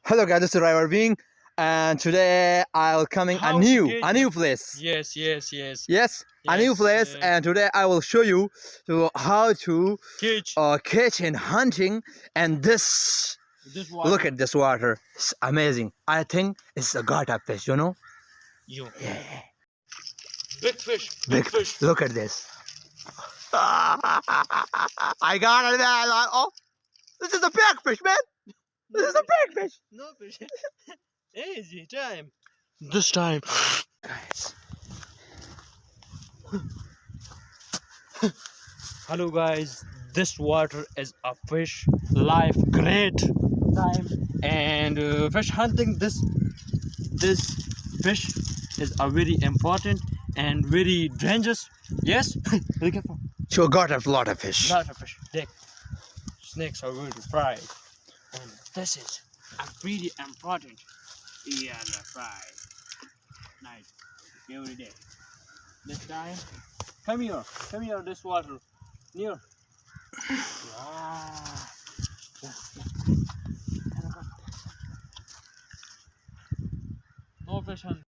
Hello guys, this is Driver Being, and today I'll coming a new place. Yes. Yes, a new place, and today I will show you how to catch and hunting. And This water. look at this water, it's amazing. I think it's a gata fish, you know. Yeah, Big fish. big fish. Look at this. I got it, man. Oh, this is a big fish, man. This is a big fish. No fish. Easy time. This time. Guys. Hello guys. This water is a fish life great time, and fish hunting. This fish is a very important and very dangerous. Yes. Be careful. So got a lot of fish. Lot of fish. Snakes are going to fry. And this is a really important. Yeah, the fry. Nice. Every day. This time, come here, this water. Near. Yeah. No fish hunt.